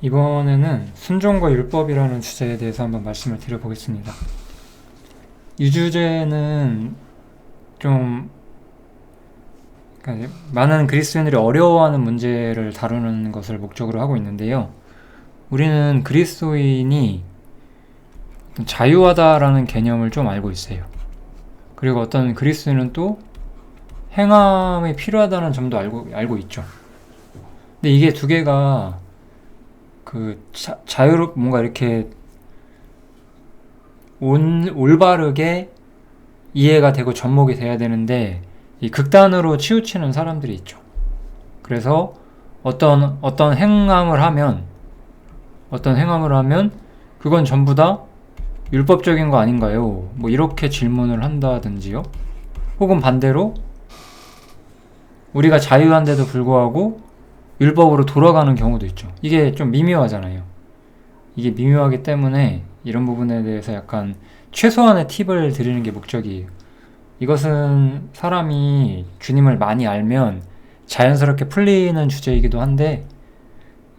이번에는 순종과 율법이라는 주제에 대해서 한번 말씀을 드려보겠습니다. 이 주제는 좀 그러니까 많은 그리스도인들이 어려워하는 문제를 다루는 것을 목적으로 하고 있는데요. 우리는 그리스도인이 자유하다라는 개념을 좀 알고 있어요. 그리고 어떤 그리스도인은 또 행함이 필요하다는 점도 알고 있죠. 근데 이게 두 개가 뭔가 이렇게 올바르게 이해가 되고 접목이 돼야 되는데 이 극단으로 치우치는 사람들이 있죠. 그래서 어떤 행함을 하면 그건 전부 다 율법적인 거 아닌가요? 뭐 이렇게 질문을 한다든지요. 혹은 반대로 우리가 자유한데도 불구하고 율법으로 돌아가는 경우도 있죠. 이게 좀 미묘하잖아요. 이게 미묘하기 때문에 이런 부분에 대해서 약간 최소한의 팁을 드리는 게 목적이에요. 이것은 사람이 주님을 많이 알면 자연스럽게 풀리는 주제이기도 한데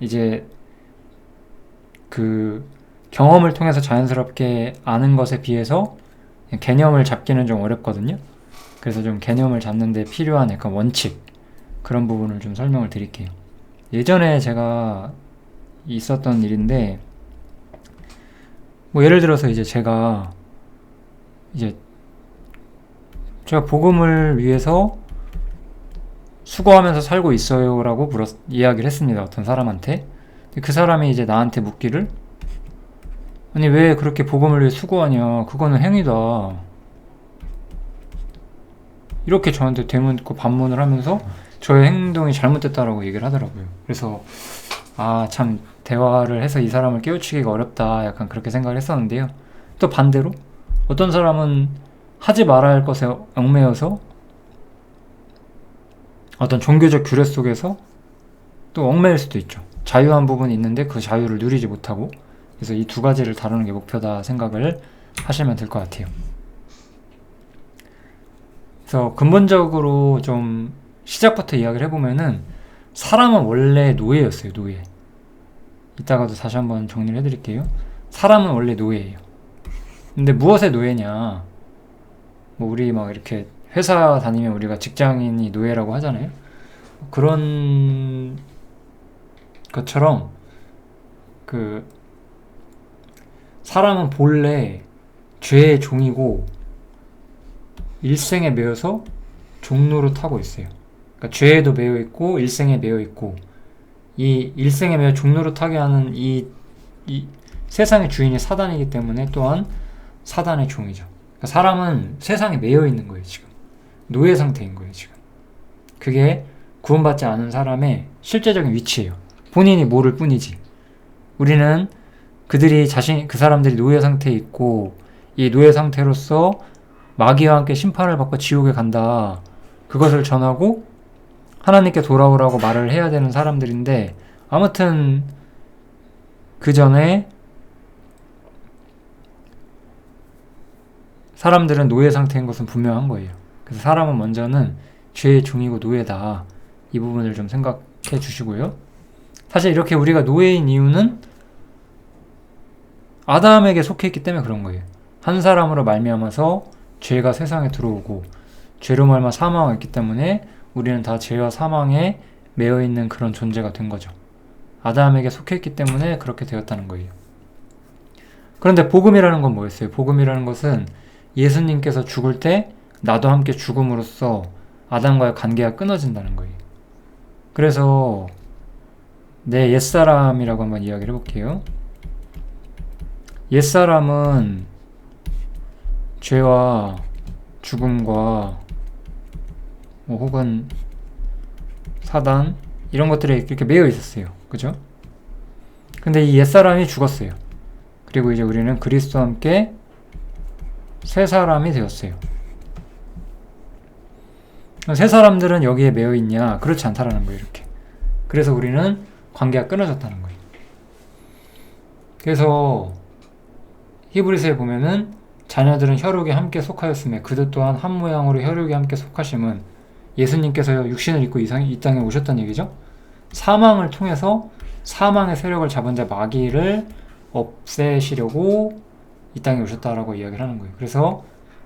이제 그 경험을 통해서 자연스럽게 아는 것에 비해서 개념을 잡기는 좀 어렵거든요. 그래서 좀 개념을 잡는 데 필요한 약간 원칙 그런 부분을 좀 설명을 드릴게요. 예전에 제가 있었던 일인데 뭐 예를 들어서 이제 제가 복음을 위해서 수고하면서 살고 있어요 라고 이야기를 했습니다. 어떤 사람한테. 그 사람이 이제 나한테 묻기를 아니 왜 그렇게 복음을 위해 수고하냐, 그거는 행위다, 이렇게 저한테 되묻고 반문을 하면서 저의 행동이 잘못됐다라고 얘기를 하더라고요. 그래서 참 대화를 해서 이 사람을 깨우치기가 어렵다, 약간 그렇게 생각을 했었는데요. 또 반대로 어떤 사람은 하지 말아야 할 것에 얽매여서 어떤 종교적 규례 속에서 또 얽매일 수도 있죠. 자유한 부분이 있는데 그 자유를 누리지 못하고. 그래서 이 두 가지를 다루는 게 목표다 생각을 하시면 될 것 같아요. 그래서 근본적으로 좀 시작부터 이야기를 해보면은 사람은 원래 노예였어요. 노예. 이따가도 다시 한번 정리를 해드릴게요. 사람은 원래 노예예요. 근데 무엇의 노예냐, 뭐 우리 막 이렇게 회사 다니면 우리가 직장인이 노예라고 하잖아요. 그런 것처럼 사람은 본래 죄의 종이고 일생에 매여서 종로로 타고 있어요. 그러니까 죄에도 매여 있고 일생에 매여 있고, 이 일생에 매여 종로로 타게 하는 이 세상의 주인이 사단이기 때문에 또한 사단의 종이죠. 그러니까 사람은 세상에 매여 있는 거예요. 지금 노예 상태인 거예요. 지금 그게 구원받지 않은 사람의 실제적인 위치예요. 본인이 모를 뿐이지. 우리는 그 사람들이 노예 상태에 있고 이 노예 상태로서 마귀와 함께 심판을 받고 지옥에 간다, 그것을 전하고 하나님께 돌아오라고 말을 해야 되는 사람들인데, 아무튼 그 전에 사람들은 노예 상태인 것은 분명한 거예요. 그래서 사람은 먼저는 죄의 종이고 노예다, 이 부분을 좀 생각해 주시고요. 사실 이렇게 우리가 노예인 이유는 아담에게 속해 있기 때문에 그런 거예요. 한 사람으로 말미암아서 죄가 세상에 들어오고 죄로 말미암아 사망이 있기 때문에 우리는 다 죄와 사망에 매여 있는 그런 존재가 된 거죠. 아담에게 속해 있기 때문에 그렇게 되었다는 거예요. 그런데 복음이라는 건 뭐였어요? 복음이라는 것은 예수님께서 죽을 때 나도 함께 죽음으로써 아담과의 관계가 끊어진다는 거예요. 그래서 내 옛사람이라고 한번 이야기를 해볼게요. 옛사람은 죄와 죽음과 혹은 사단 이런 것들에 이렇게 매여 있었어요. 그죠? 근데 이 옛사람이 죽었어요. 그리고 이제 우리는 그리스도와 함께 새 사람이 되었어요. 새 사람들은 여기에 매여 있냐? 그렇지 않다라는 거예요. 이렇게. 그래서 우리는 관계가 끊어졌다는 거예요. 그래서 히브리서에 보면은 자녀들은 혈육에 함께 속하였으며 그들 또한 한 모양으로 혈육에 함께 속하심은 예수님께서 육신을 입고 이 땅에 오셨다는 얘기죠. 사망을 통해서 사망의 세력을 잡은 자 마귀를 없애시려고 이 땅에 오셨다라고 이야기를 하는 거예요. 그래서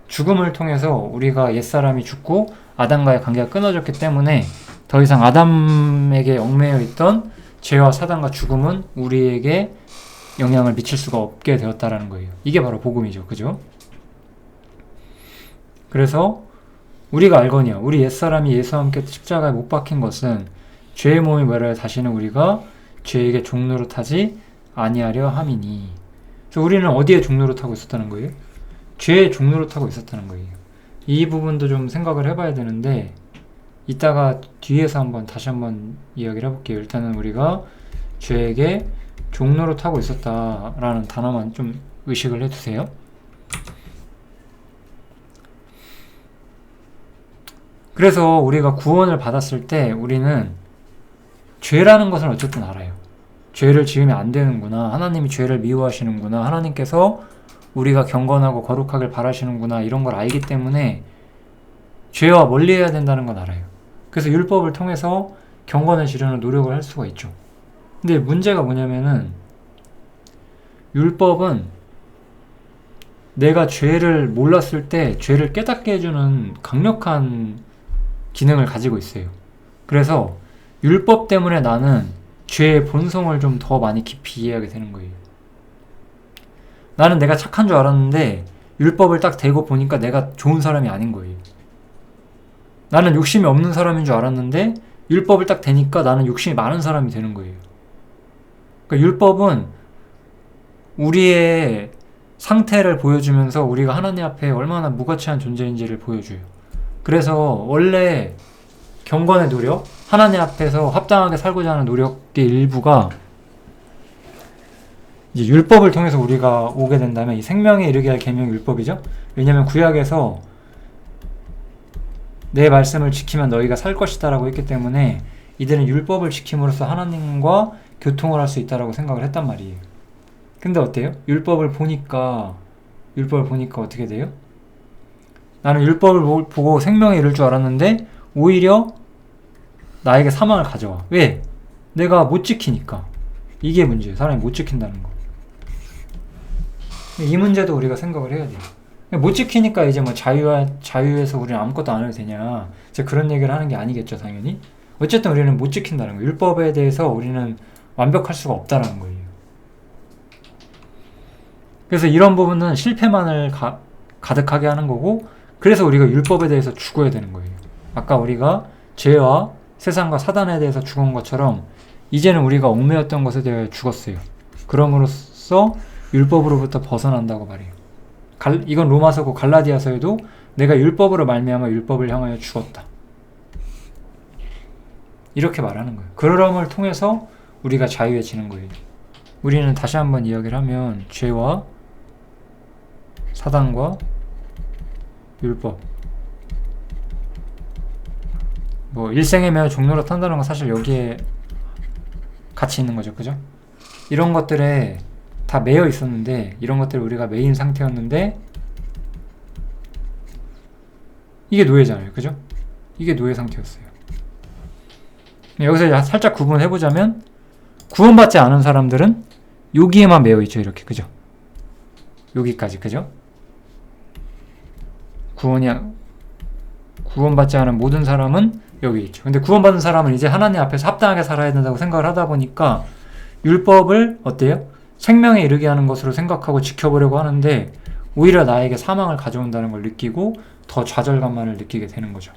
죽음을 통해서 우리가 옛사람이 죽고 아담과의 관계가 끊어졌기 때문에 더 이상 아담에게 얽매여 있던 죄와 사단과 죽음은 우리에게 영향을 미칠 수가 없게 되었다라는 거예요. 이게 바로 복음이죠. 그죠? 그래서 우리가 알거니와 우리 옛사람이 예수와 함께 십자가에 못 박힌 것은 죄의 몸이 뭐라 다시는 우리가 죄에게 종노릇하지 아니하려 함이니. 그래서 우리는 어디에 종노릇하고 있었다는 거예요? 죄의 종노릇하고 있었다는 거예요. 이 부분도 좀 생각을 해봐야 되는데 이따가 뒤에서 다시 한번 이야기를 해볼게요. 일단은 우리가 죄에게 종노릇하고 있었다라는 단어만 좀 의식을 해두세요. 그래서 우리가 구원을 받았을 때 우리는 죄라는 것을 어쨌든 알아요. 죄를 지으면 안 되는구나. 하나님이 죄를 미워하시는구나. 하나님께서 우리가 경건하고 거룩하길 바라시는구나. 이런 걸 알기 때문에 죄와 멀리해야 된다는 건 알아요. 그래서 율법을 통해서 경건을 지르는 노력을 할 수가 있죠. 근데 문제가 뭐냐면은 율법은 내가 죄를 몰랐을 때 죄를 깨닫게 해주는 강력한 기능을 가지고 있어요. 그래서 율법 때문에 나는 죄의 본성을 좀 더 많이 깊이 이해하게 되는 거예요. 나는 내가 착한 줄 알았는데 율법을 딱 대고 보니까 내가 좋은 사람이 아닌 거예요. 나는 욕심이 없는 사람인 줄 알았는데 율법을 딱 대니까 나는 욕심이 많은 사람이 되는 거예요. 그러니까 율법은 우리의 상태를 보여주면서 우리가 하나님 앞에 얼마나 무가치한 존재인지를 보여줘요. 그래서 원래 경건의 노력, 하나님 앞에서 합당하게 살고자 하는 노력의 일부가 이제 율법을 통해서 우리가 오게 된다면 이 생명에 이르게 할 계명이 율법이죠. 왜냐하면 구약에서 내 말씀을 지키면 너희가 살 것이다 라고 했기 때문에 이들은 율법을 지킴으로써 하나님과 교통을 할 수 있다라고 생각을 했단 말이에요. 근데 어때요? 율법을 보니까 어떻게 돼요? 나는 율법을 보고 생명에 이를 줄 알았는데 오히려 나에게 사망을 가져와. 왜? 내가 못 지키니까. 이게 문제예요. 사람이 못 지킨다는 거. 이 문제도 우리가 생각을 해야 돼요. 못 지키니까 이제 뭐 자유에서 우리는 아무것도 안 해도 되냐. 이제 그런 얘기를 하는 게 아니겠죠, 당연히. 어쨌든 우리는 못 지킨다는 거예요. 율법에 대해서 우리는 완벽할 수가 없다라는 거예요. 그래서 이런 부분은 실패만을 가득하게 하는 거고, 그래서 우리가 율법에 대해서 죽어야 되는 거예요. 아까 우리가 죄와 세상과 사단에 대해서 죽은 것처럼 이제는 우리가 얽매였던 것에 대해 죽었어요. 그럼으로써 율법으로부터 벗어난다고 말해요. 이건 로마서고 갈라디아서에도 내가 율법으로 말미암아 율법을 향하여 죽었다. 이렇게 말하는 거예요. 그러함을 통해서 우리가 자유해지는 거예요. 우리는 다시 한번 이야기를 하면 죄와 사단과 율법, 뭐 일생에 매여 종노릇 한다는 건 사실 여기에 같이 있는 거죠. 그죠? 이런 것들에 다 매여 있었는데, 이런 것들을 우리가 매인 상태였는데 이게 노예잖아요. 그죠? 이게 노예 상태였어요. 여기서 살짝 구분해보자면 구원받지 않은 사람들은 여기에만 매여 있죠. 이렇게. 그죠? 여기까지. 그죠? 구원받지 않은 모든 사람은 여기 있죠. 근데 구원받은 사람은 이제 하나님 앞에서 합당하게 살아야 된다고 생각을 하다 보니까 율법을 어때요? 생명에 이르게 하는 것으로 생각하고 지켜보려고 하는데 오히려 나에게 사망을 가져온다는 걸 느끼고 더 좌절감만을 느끼게 되는 거죠.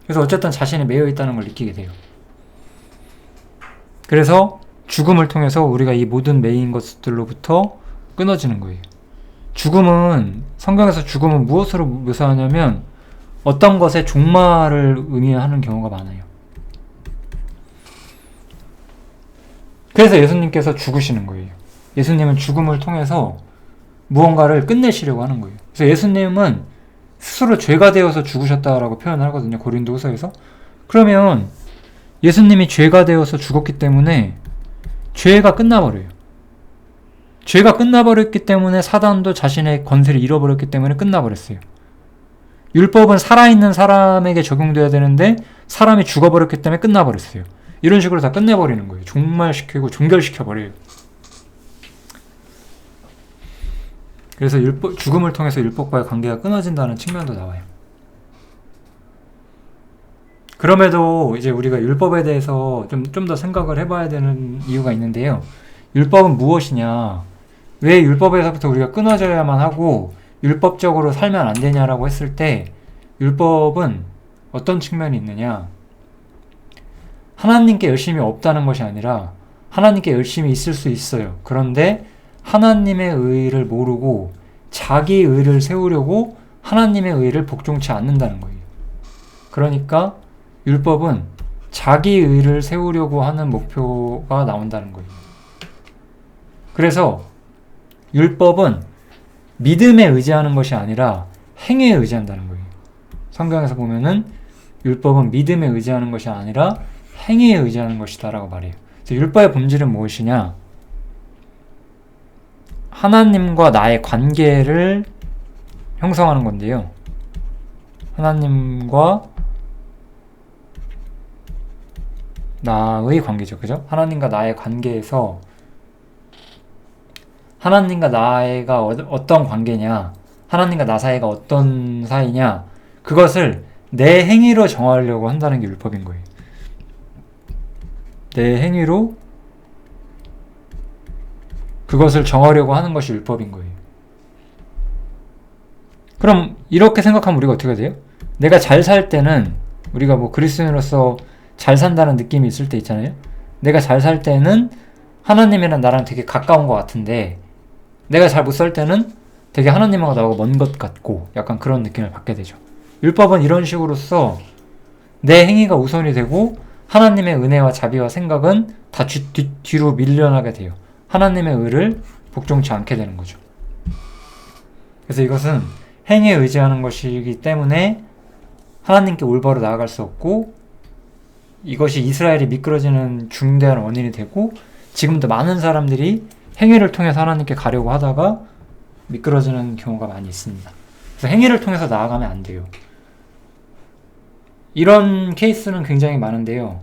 그래서 어쨌든 자신이 매여 있다는 걸 느끼게 돼요. 그래서 죽음을 통해서 우리가 이 모든 매인 것들로부터 끊어지는 거예요. 성경에서 죽음은 무엇으로 묘사하냐면 어떤 것의 종말을 의미하는 경우가 많아요. 그래서 예수님께서 죽으시는 거예요. 예수님은 죽음을 통해서 무언가를 끝내시려고 하는 거예요. 그래서 예수님은 스스로 죄가 되어서 죽으셨다라고 표현을 하거든요. 고린도후서에서. 그러면 예수님이 죄가 되어서 죽었기 때문에 죄가 끝나버려요. 죄가 끝나버렸기 때문에 사단도 자신의 권세를 잃어버렸기 때문에 끝나버렸어요. 율법은 살아있는 사람에게 적용돼야 되는데 사람이 죽어버렸기 때문에 끝나버렸어요. 이런 식으로 다 끝내버리는 거예요. 종말시키고 종결시켜버려요. 그래서 죽음을 통해서 율법과의 관계가 끊어진다는 측면도 나와요. 그럼에도 이제 우리가 율법에 대해서 좀 더 생각을 해봐야 되는 이유가 있는데요. 율법은 무엇이냐? 왜 율법에서부터 우리가 끊어져야만 하고 율법적으로 살면 안 되냐라고 했을 때 율법은 어떤 측면이 있느냐? 하나님께 열심히 없다는 것이 아니라 하나님께 열심히 있을 수 있어요. 그런데 하나님의 의를 모르고 자기 의를 세우려고 하나님의 의를 복종치 않는다는 거예요. 그러니까 율법은 자기 의를 세우려고 하는 목표가 나온다는 거예요. 그래서 율법은 믿음에 의지하는 것이 아니라 행위에 의지한다는 거예요. 성경에서 보면은 율법은 믿음에 의지하는 것이 아니라 행위에 의지하는 것이다 라고 말해요. 그래서 율법의 본질은 무엇이냐? 하나님과 나의 관계를 형성하는 건데요. 하나님과 나의 관계죠. 그죠? 하나님과 나의 관계에서 하나님과 나가 어떤 관계냐, 하나님과 나 사이가 어떤 사이냐, 그것을 내 행위로 정하려고 한다는 게 율법인 거예요. 내 행위로 그것을 정하려고 하는 것이 율법인 거예요. 그럼 이렇게 생각하면 우리가 어떻게 돼요? 내가 잘 살 때는 우리가 뭐 그리스도인으로서 잘 산다는 느낌이 있을 때 있잖아요. 내가 잘 살 때는 하나님이랑 나랑 되게 가까운 것 같은데 내가 잘 못 살 때는 되게 하나님하고 나하고 먼 것 같고 약간 그런 느낌을 받게 되죠. 율법은 이런 식으로서 내 행위가 우선이 되고 하나님의 은혜와 자비와 생각은 다 뒤로 밀려나게 돼요. 하나님의 의를 복종치 않게 되는 거죠. 그래서 이것은 행위에 의지하는 것이기 때문에 하나님께 올바로 나아갈 수 없고 이것이 이스라엘이 미끄러지는 중대한 원인이 되고 지금도 많은 사람들이 행위를 통해서 하나님께 가려고 하다가 미끄러지는 경우가 많이 있습니다. 그래서 행위를 통해서 나아가면 안 돼요. 이런 케이스는 굉장히 많은데요.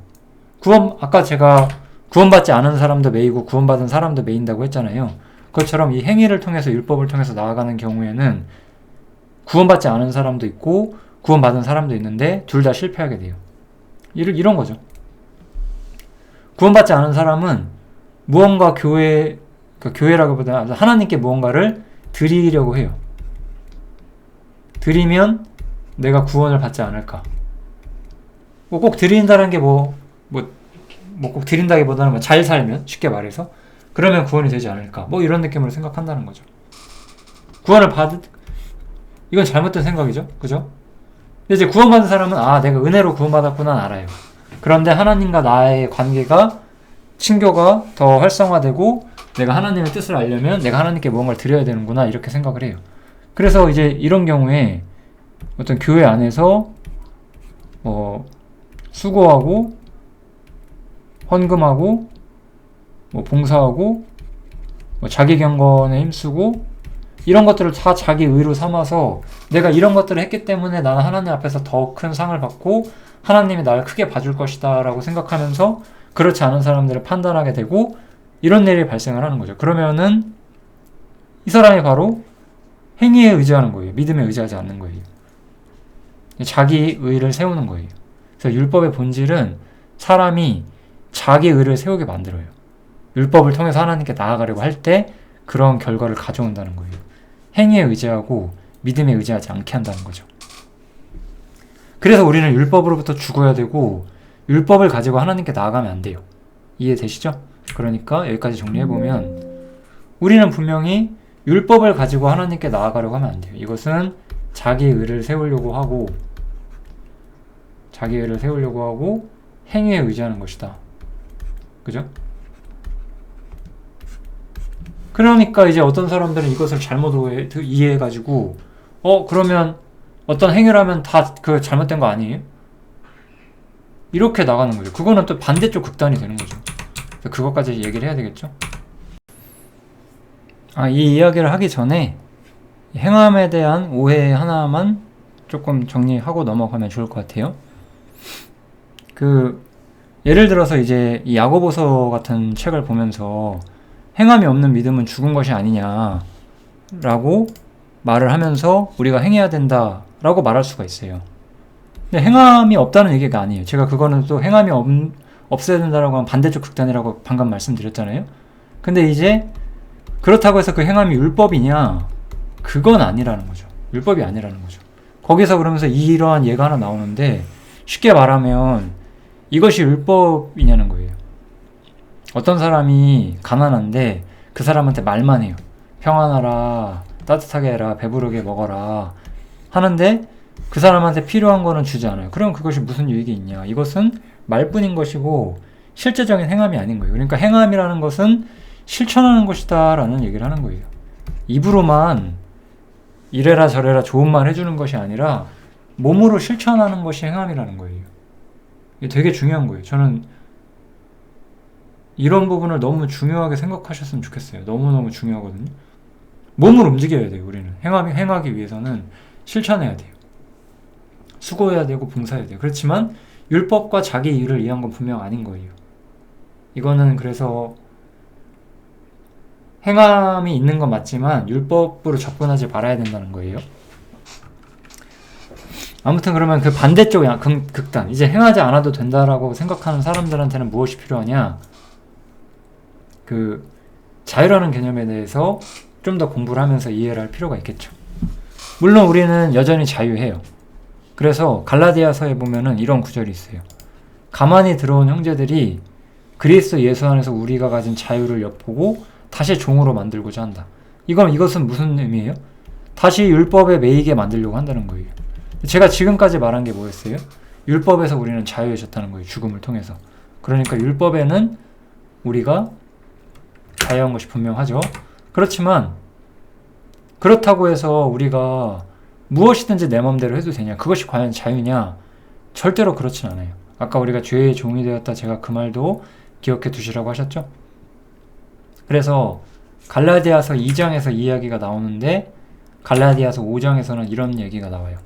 아까 제가 구원받지 않은 사람도 매이고 구원받은 사람도 매인다고 했잖아요. 그것처럼 이 행위를 통해서 율법을 통해서 나아가는 경우에는 구원받지 않은 사람도 있고 구원받은 사람도 있는데 둘 다 실패하게 돼요. 이런 거죠. 구원받지 않은 사람은 무언가 교회라기보다 하나님께 무언가를 드리려고 해요. 드리면 내가 구원을 받지 않을까. 꼭 드린다는 게 꼭 드린다기보다는 잘 살면, 쉽게 말해서 그러면 구원이 되지 않을까. 이런 느낌으로 생각한다는 거죠. 이건 잘못된 생각이죠. 그죠? 이제 구원받은 사람은 내가 은혜로 구원받았구나 알아요. 그런데 하나님과 나의 관계가 친교가 더 활성화되고 내가 하나님의 뜻을 알려면 내가 하나님께 무언가를 드려야 되는구나 이렇게 생각을 해요. 그래서 이제 이런 경우에 어떤 교회 안에서 수고하고 헌금하고 봉사하고 자기 경건에 힘쓰고 이런 것들을 다 자기 의로 삼아서 내가 이런 것들을 했기 때문에 나는 하나님 앞에서 더 큰 상을 받고 하나님이 나를 크게 봐줄 것이다 라고 생각하면서 그렇지 않은 사람들을 판단하게 되고 이런 일이 발생을 하는 거죠. 그러면은 이 사람이 바로 행위에 의지하는 거예요. 믿음에 의지하지 않는 거예요. 자기 의를 세우는 거예요. 그래서 율법의 본질은 사람이 자기 의를 세우게 만들어요. 율법을 통해서 하나님께 나아가려고 할 때 그런 결과를 가져온다는 거예요. 행위에 의지하고 믿음에 의지하지 않게 한다는 거죠. 그래서 우리는 율법으로부터 죽어야 되고 율법을 가지고 하나님께 나아가면 안 돼요. 이해되시죠? 그러니까 여기까지 정리해보면 우리는 분명히 율법을 가지고 하나님께 나아가려고 하면 안 돼요. 이것은 자기 의를 세우려고 하고 행위에 의지하는 것이다. 그죠? 그러니까 이제 어떤 사람들은 이것을 잘못 이해해가지고 그러면 어떤 행위를 하면 다 그 잘못된 거 아니에요? 이렇게 나가는 거죠. 그거는 또 반대쪽 극단이 되는 거죠. 그것까지 얘기를 해야 되겠죠? 이 이야기를 하기 전에 행함에 대한 오해 하나만 조금 정리하고 넘어가면 좋을 것 같아요. 예를 들어서 이제 이 야고보서 같은 책을 보면서 행함이 없는 믿음은 죽은 것이 아니냐라고 말을 하면서 우리가 행해야 된다라고 말할 수가 있어요. 근데 행함이 없다는 얘기가 아니에요. 제가 그거는 또 행함이 없어야 된다라고 하면 반대쪽 극단이라고 방금 말씀드렸잖아요. 근데 이제 그렇다고 해서 그 행함이 율법이냐? 그건 아니라는 거죠. 율법이 아니라는 거죠. 거기서 그러면서 이러한 예가 하나 나오는데 쉽게 말하면 이것이 율법이냐는 거예요. 어떤 사람이 가난한데 그 사람한테 말만 해요. 평안하라, 따뜻하게 해라, 배부르게 먹어라 하는데 그 사람한테 필요한 거는 주지 않아요. 그럼 그것이 무슨 유익이 있냐? 이것은 말뿐인 것이고 실제적인 행함이 아닌 거예요. 그러니까 행함이라는 것은 실천하는 것이다 라는 얘기를 하는 거예요. 입으로만 이래라 저래라 좋은 말 해주는 것이 아니라 몸으로 실천하는 것이 행함이라는 거예요. 이게 되게 중요한 거예요. 저는 이런 부분을 너무 중요하게 생각하셨으면 좋겠어요. 너무너무 중요하거든요. 몸을 움직여야 돼요. 우리는 행하기 위해서는 실천해야 돼요. 수고해야 되고 봉사해야 돼요. 그렇지만 율법과 자기 일을 이해한 건 분명 아닌 거예요. 이거는 그래서 행함이 있는 건 맞지만 율법으로 접근하지 말아야 된다는 거예요. 아무튼 그러면 그 반대쪽 극단, 이제 행하지 않아도 된다라고 생각하는 사람들한테는 무엇이 필요하냐? 그 자유라는 개념에 대해서 좀 더 공부를 하면서 이해를 할 필요가 있겠죠. 물론 우리는 여전히 자유해요. 그래서 갈라디아서에 보면은 이런 구절이 있어요. 가만히 들어온 형제들이 그리스도 예수 안에서 우리가 가진 자유를 엿보고 다시 종으로 만들고자 한다. 이것은 무슨 의미예요? 다시 율법에 매이게 만들려고 한다는 거예요. 제가 지금까지 말한 게 뭐였어요? 율법에서 우리는 자유해졌다는 거예요. 죽음을 통해서. 그러니까 율법에는 우리가 자유한 것이 분명하죠. 그렇지만 그렇다고 해서 우리가 무엇이든지 내 맘대로 해도 되냐? 그것이 과연 자유냐? 절대로 그렇진 않아요. 아까 우리가 죄의 종이 되었다, 제가 그 말도 기억해 두시라고 하셨죠? 그래서 갈라디아서 2장에서 이 이야기가 나오는데 갈라디아서 5장에서는 이런 얘기가 나와요.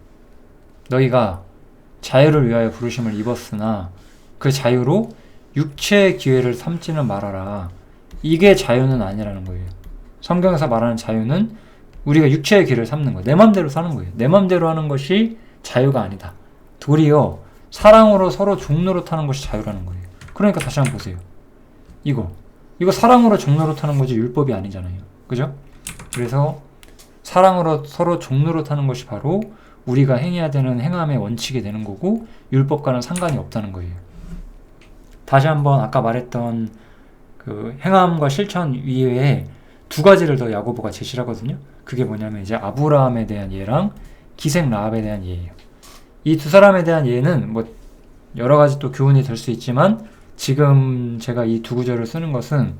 너희가 자유를 위하여 부르심을 입었으나 그 자유로 육체의 기회를 삼지는 말아라. 이게 자유는 아니라는 거예요. 성경에서 말하는 자유는 우리가 육체의 기회를 삼는 거예요. 내 맘대로 사는 거예요. 내 맘대로 하는 것이 자유가 아니다. 도리어 사랑으로 서로 종노릇하는 것이 자유라는 거예요. 그러니까 다시 한번 보세요. 이거 사랑으로 종노릇하는 거지 율법이 아니잖아요. 그죠? 그래서 사랑으로 서로 종노릇하는 것이 바로 우리가 행해야 되는 행함의 원칙이 되는 거고 율법과는 상관이 없다는 거예요. 다시 한번 아까 말했던 그 행함과 실천 이외에 두 가지를 더 야고보가 제시를 하거든요. 그게 뭐냐면 이제 아브라함에 대한 예랑 기생 라합에 대한 예예요. 이 두 사람에 대한 예는 뭐 여러 가지 또 교훈이 될 수 있지만 지금 제가 이 두 구절을 쓰는 것은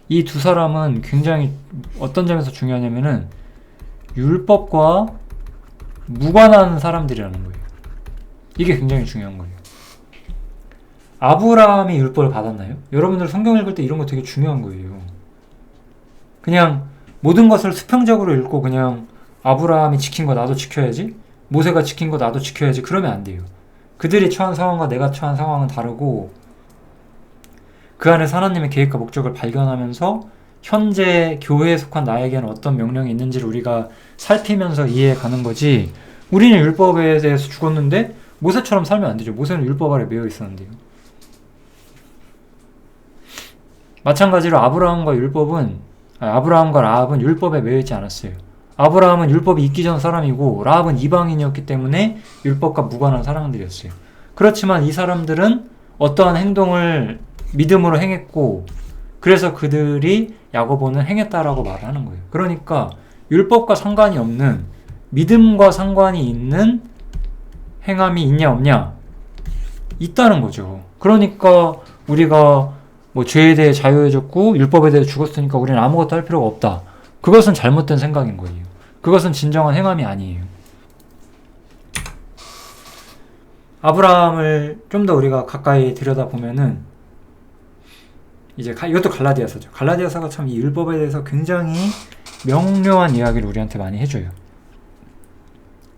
이 두 사람은 굉장히 어떤 점에서 중요하냐면은 율법과 무관한 사람들이라는 거예요. 이게 굉장히 중요한 거예요. 아브라함이 율법을 받았나요? 여러분들 성경 읽을 때 이런 거 되게 중요한 거예요. 그냥 모든 것을 수평적으로 읽고 그냥 아브라함이 지킨 거 나도 지켜야지, 모세가 지킨 거 나도 지켜야지, 그러면 안 돼요. 그들이 처한 상황과 내가 처한 상황은 다르고 그 안에서 하나님의 계획과 목적을 발견하면서 현재 교회에 속한 나에게는 어떤 명령이 있는지를 우리가 살피면서 이해해 가는 거지. 우리는 율법에 대해서 죽었는데 모세처럼 살면 안 되죠. 모세는 율법 아래 매여 있었는데요. 마찬가지로 아브라함과 라합은 율법에 매여 있지 않았어요. 아브라함은 율법이 있기 전 사람이고 라합은 이방인이었기 때문에 율법과 무관한 사람들이었어요. 그렇지만 이 사람들은 어떠한 행동을 믿음으로 행했고 그래서 그들이 야고보는 행했다라고 말을 하는 거예요. 그러니까 율법과 상관이 없는 믿음과 상관이 있는 행함이 있냐 없냐? 있다는 거죠. 그러니까 우리가 뭐 죄에 대해 자유해졌고 율법에 대해 죽었으니까 우리는 아무것도 할 필요가 없다. 그것은 잘못된 생각인 거예요. 그것은 진정한 행함이 아니에요. 아브라함을 좀 더 우리가 가까이 들여다보면은 이제 이것도 갈라디아서죠. 갈라디아서가 참 이 율법에 대해서 굉장히 명료한 이야기를 우리한테 많이 해줘요.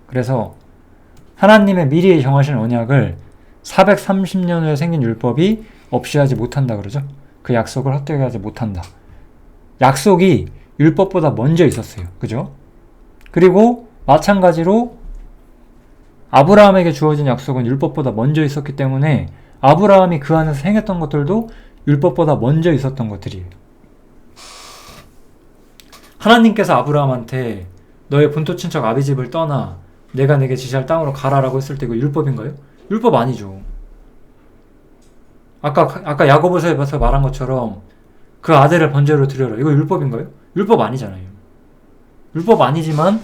그래서 하나님의 미리 정하신 언약을 430년 후에 생긴 율법이 없이 하지 못한다 그러죠. 그 약속을 헛되게 하지 못한다. 약속이 율법보다 먼저 있었어요. 그죠? 그리고 마찬가지로 아브라함에게 주어진 약속은 율법보다 먼저 있었기 때문에 아브라함이 그 안에서 행했던 것들도 율법보다 먼저 있었던 것들이에요. 하나님께서 아브라함한테 너의 본토 친척 아비 집을 떠나 내가 내게 지시할 땅으로 가라라고 했을 때 이거 율법인가요? 율법 아니죠. 아까 야고보서에서 말한 것처럼 그 아들을 번제로 드려라. 이거 율법인가요? 율법 아니잖아요. 율법 아니지만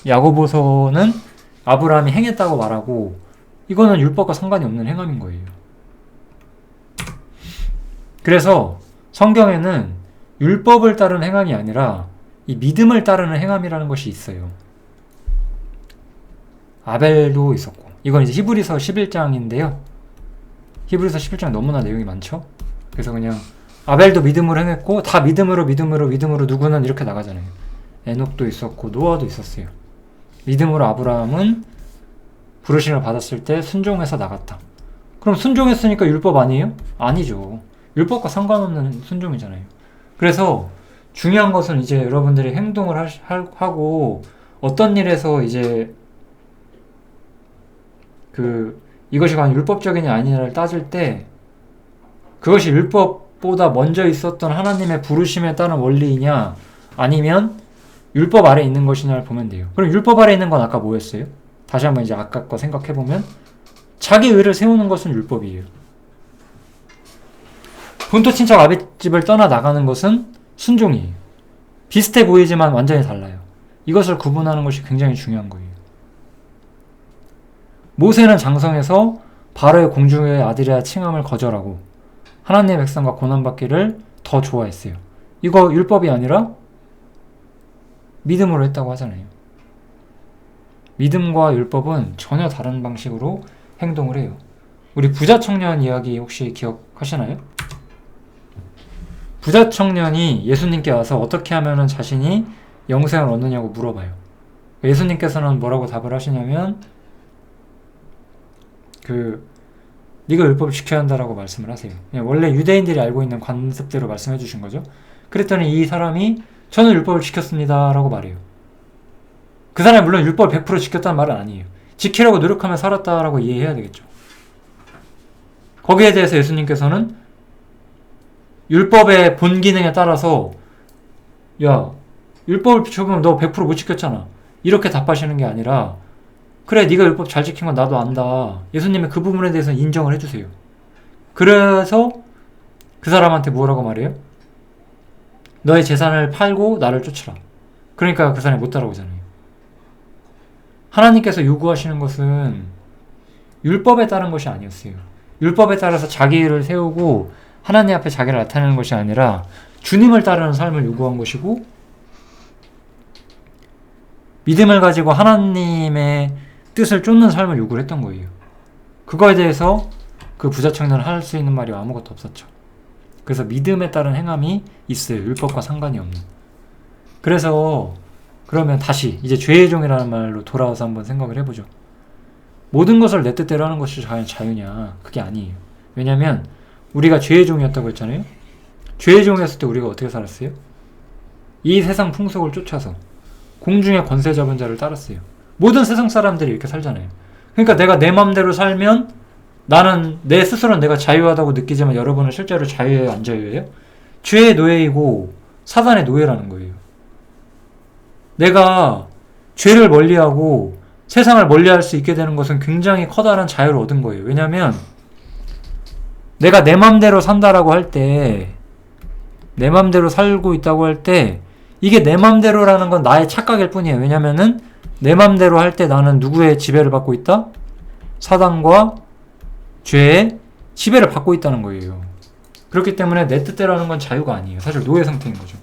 야고보서는 아브라함이 행했다고 말하고 이거는 율법과 상관이 없는 행함인 거예요. 그래서 성경에는 율법을 따르는 행함이 아니라 이 믿음을 따르는 행함이라는 것이 있어요. 아벨도 있었고 이건 이제 히브리서 11장인데요. 히브리서 11장 너무나 내용이 많죠. 그래서 그냥 아벨도 믿음으로 행했고 다 믿음으로 누구는 이렇게 나가잖아요. 에녹도 있었고 노아도 있었어요. 믿음으로 아브라함은 부르심을 받았을 때 순종해서 나갔다. 그럼 순종했으니까 율법 아니에요? 아니죠. 율법과 상관없는 순종이잖아요. 그래서 중요한 것은 이제 여러분들이 행동을 하고 어떤 일에서 이제 이것이 과연 율법적이냐 아니냐를 따질 때 그것이 율법보다 먼저 있었던 하나님의 부르심에 따른 원리이냐 아니면 율법 아래 있는 것이냐를 보면 돼요. 그럼 율법 아래 있는 건 아까 뭐였어요? 다시 한번 이제 아까 거 생각해보면 자기 의를 세우는 것은 율법이에요. 본토 친척 아비집을 떠나 나가는 것은 순종이에요. 비슷해 보이지만 완전히 달라요. 이것을 구분하는 것이 굉장히 중요한 거예요. 모세는 장성에서 바로의 공주의 아들이라 칭함을 거절하고 하나님의 백성과 고난받기를 더 좋아했어요. 이거 율법이 아니라 믿음으로 했다고 하잖아요. 믿음과 율법은 전혀 다른 방식으로 행동을 해요. 우리 부자 청년 이야기 혹시 기억하시나요? 부자 청년이 예수님께 와서 어떻게 하면 자신이 영생을 얻느냐고 물어봐요. 예수님께서는 뭐라고 답을 하시냐면 네가 율법을 지켜야 한다라고 말씀을 하세요. 원래 유대인들이 알고 있는 관습대로 말씀해 주신 거죠. 그랬더니 이 사람이 저는 율법을 지켰습니다 라고 말해요. 그 사람이 물론 율법을 100% 지켰다는 말은 아니에요. 지키려고 노력하며 살았다라고 이해해야 되겠죠. 거기에 대해서 예수님께서는 율법의 본 기능에 따라서 야, 율법을 지키면 너 100% 못 지켰잖아. 이렇게 답하시는 게 아니라 그래, 네가 율법 잘 지킨 건 나도 안다. 예수님이 그 부분에 대해서 인정을 해주세요. 그래서 그 사람한테 뭐라고 말해요? 너의 재산을 팔고 나를 쫓으라. 그러니까 그 사람이 못 따라오잖아요. 하나님께서 요구하시는 것은 율법에 따른 것이 아니었어요. 율법에 따라서 자기를 세우고 하나님 앞에 자기를 나타내는 것이 아니라 주님을 따르는 삶을 요구한 것이고 믿음을 가지고 하나님의 뜻을 쫓는 삶을 요구를 했던 거예요. 그거에 대해서 그 부자 청년은 할 수 있는 말이 아무것도 없었죠. 그래서 믿음에 따른 행함이 있어요. 율법과 상관이 없는. 그래서 그러면 다시 이제 죄의 종이라는 말로 돌아와서 한번 생각을 해보죠. 모든 것을 내 뜻대로 하는 것이 과연 자유냐? 그게 아니에요. 왜냐하면 우리가 죄의 종이었다고 했잖아요. 죄의 종이었을 때 우리가 어떻게 살았어요? 이 세상 풍속을 쫓아서 공중의 권세 잡은 자를 따랐어요. 모든 세상 사람들이 이렇게 살잖아요. 그러니까 내가 내 맘대로 살면 나는 내 스스로는 내가 자유하다고 느끼지만 여러분은 실제로 자유예요? 안 자유예요? 죄의 노예이고 사단의 노예라는 거예요. 내가 죄를 멀리하고 세상을 멀리할 수 있게 되는 것은 굉장히 커다란 자유를 얻은 거예요. 왜냐하면 내가 내 맘대로 산다라고 할 때, 내 맘대로 살고 있다고 할 때 이게 내 맘대로라는 건 나의 착각일 뿐이에요. 왜냐면은 내 맘대로 할 때 나는 누구의 지배를 받고 있다? 사단과 죄의 지배를 받고 있다는 거예요. 그렇기 때문에 내 뜻대로 하는 건 자유가 아니에요. 사실 노예 상태인 거죠.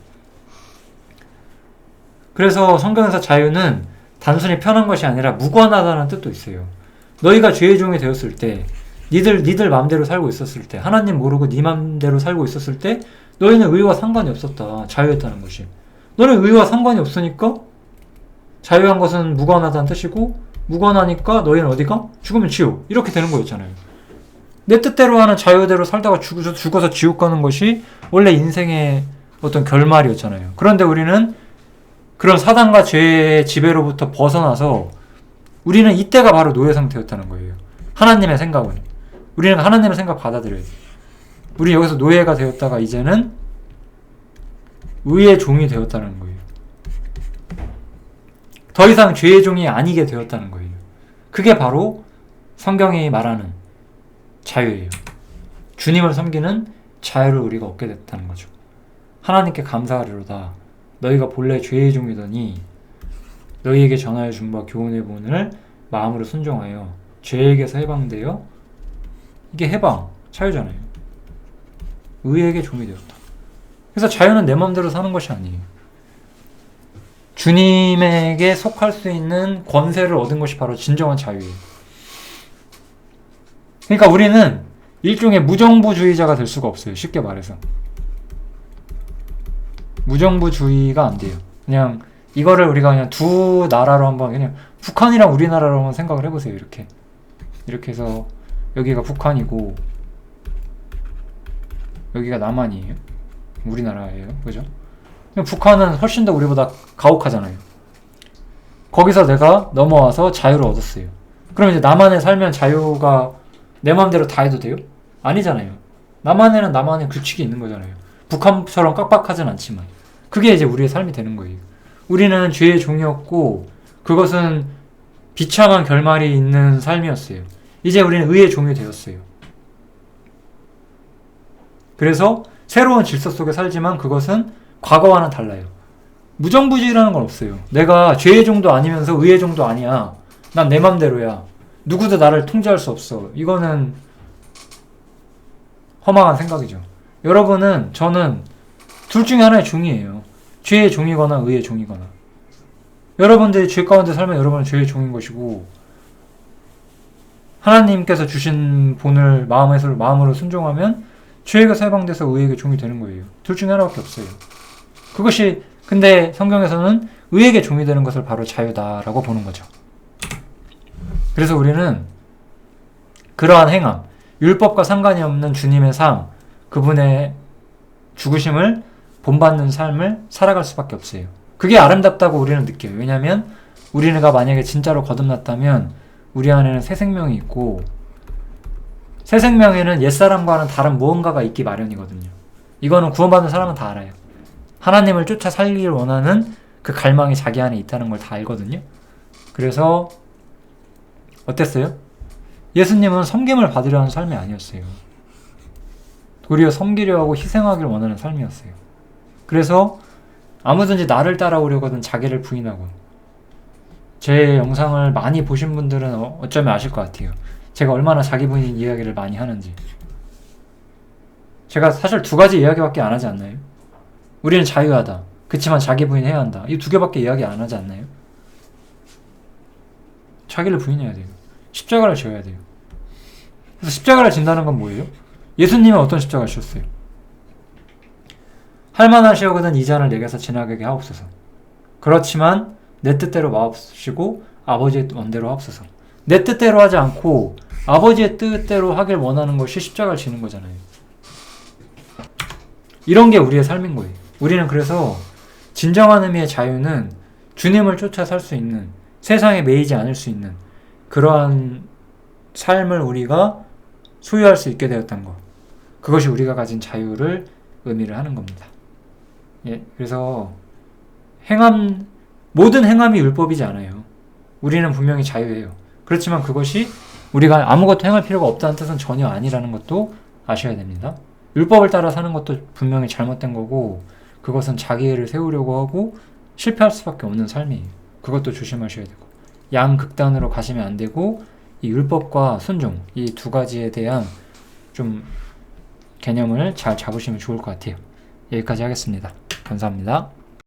그래서 성경에서 자유는 단순히 편한 것이 아니라 무관하다는 뜻도 있어요. 너희가 죄의 종이 되었을 때, 니들 맘대로 살고 있었을 때, 하나님 모르고 네 맘대로 살고 있었을 때 너희는 의와 상관이 없었다. 자유했다는 것이. 너는 의와 상관이 없으니까 자유한 것은 무관하다는 뜻이고, 무관하니까 너희는 어디가? 죽으면 지옥. 이렇게 되는 거였잖아요. 내 뜻대로 하는 자유대로 살다가 죽어서 지옥 가는 것이 원래 인생의 어떤 결말이었잖아요. 그런데 우리는 그런 사단과 죄의 지배로부터 벗어나서 우리는 이때가 바로 노예 상태였다는 거예요. 하나님의 생각은. 우리는 하나님의 생각 받아들여야 돼요. 우리 여기서 노예가 되었다가 이제는 의의 종이 되었다는 거예요. 더 이상 죄의 종이 아니게 되었다는 거예요. 그게 바로 성경이 말하는 자유예요. 주님을 섬기는 자유를 우리가 얻게 됐다는 거죠. 하나님께 감사하리로다. 너희가 본래 죄의 종이더니 너희에게 전하여 준 바 교훈의 본을 마음으로 순종하여 죄에게서 해방되어, 이게 해방, 자유잖아요. 의에게 종이 되었다. 그래서 자유는 내 마음대로 사는 것이 아니에요. 주님에게 속할 수 있는 권세를 얻은 것이 바로 진정한 자유예요. 그러니까 우리는 일종의 무정부주의자가 될 수가 없어요. 쉽게 말해서. 무정부주의가 안 돼요. 그냥 이거를 우리가 그냥 두 나라로 한번, 그냥 북한이랑 우리나라로 한번 생각을 해보세요. 이렇게 해서 여기가 북한이고 여기가 남한이에요. 우리나라예요. 그죠? 북한은 훨씬 더 우리보다 가혹하잖아요. 거기서 내가 넘어와서 자유를 얻었어요. 그럼 이제 남한에 살면 자유가 내 마음대로 다 해도 돼요? 아니잖아요. 남한에는 남한의 규칙이 있는 거잖아요. 북한처럼 깍박하진 않지만. 그게 이제 우리의 삶이 되는 거예요. 우리는 죄의 종이었고 그것은 비참한 결말이 있는 삶이었어요. 이제 우리는 의의 종이 되었어요. 그래서 새로운 질서 속에 살지만 그것은 과거와는 달라요. 무정부주의라는 건 없어요. 내가 죄의 종도 아니면서 의의 종도 아니야. 난 내 맘대로야. 누구도 나를 통제할 수 없어. 이거는 허망한 생각이죠. 여러분은, 저는 둘 중에 하나의 종이에요. 죄의 종이거나 의의 종이거나. 여러분들이 죄 가운데 살면 여러분은 죄의 종인 것이고, 하나님께서 주신 본을 마음으로 순종하면 죄에게서 해방돼서 의에게 종이 되는 거예요. 둘 중에 하나밖에 없어요. 그것이, 근데 성경에서는 의에게 종이 되는 것을 바로 자유다라고 보는 거죠. 그래서 우리는 그러한 행함, 율법과 상관이 없는 주님의 삶, 그분의 죽으심을 본받는 삶을 살아갈 수밖에 없어요. 그게 아름답다고 우리는 느껴요. 왜냐하면 우리가 만약에 진짜로 거듭났다면 우리 안에는 새 생명이 있고, 새 생명에는 옛사람과는 다른 무언가가 있기 마련이거든요. 이거는 구원받은 사람은 다 알아요. 하나님을 쫓아 살기를 원하는 그 갈망이 자기 안에 있다는 걸 다 알거든요. 그래서 어땠어요? 예수님은 섬김을 받으려 하는 삶이 아니었어요. 도리어 섬기려 하고 희생하기를 원하는 삶이었어요. 그래서 아무든지 나를 따라오려고 하든 자기를 부인하고. 제 영상을 많이 보신 분들은 어쩌면 아실 것 같아요. 제가 얼마나 자기 부인 이야기를 많이 하는지. 제가 사실 두 가지 이야기밖에 안 하지 않나요? 우리는 자유하다. 그치만 자기 부인해야 한다. 이 두 개밖에 이야기 안 하지 않나요? 자기를 부인해야 돼요. 십자가를 져야 돼요. 그래서 십자가를 진다는 건 뭐예요? 예수님은 어떤 십자가를 지셨어요? 할만하시거든 이 잔을 내게서 지나가게 하옵소서. 그렇지만 내 뜻대로 마옵시고 아버지의 원대로 하옵소서. 내 뜻대로 하지 않고 아버지의 뜻대로 하길 원하는 것이 십자가를 지는 거잖아요. 이런 게 우리의 삶인 거예요. 우리는 그래서 진정한 의미의 자유는 주님을 쫓아 살 수 있는, 세상에 매이지 않을 수 있는 그러한 삶을 우리가 소유할 수 있게 되었던 것. 그것이 우리가 가진 자유를 의미를 하는 겁니다. 예, 그래서 모든 행함이 율법이지 않아요. 우리는 분명히 자유예요. 그렇지만 그것이 우리가 아무것도 행할 필요가 없다는 뜻은 전혀 아니라는 것도 아셔야 됩니다. 율법을 따라 사는 것도 분명히 잘못된 거고, 그것은 자기를 세우려고 하고 실패할 수밖에 없는 삶이에요. 그것도 조심하셔야 되고, 양극단으로 가시면 안 되고, 이 율법과 순종, 이 두 가지에 대한 좀 개념을 잘 잡으시면 좋을 것 같아요. 여기까지 하겠습니다. 감사합니다.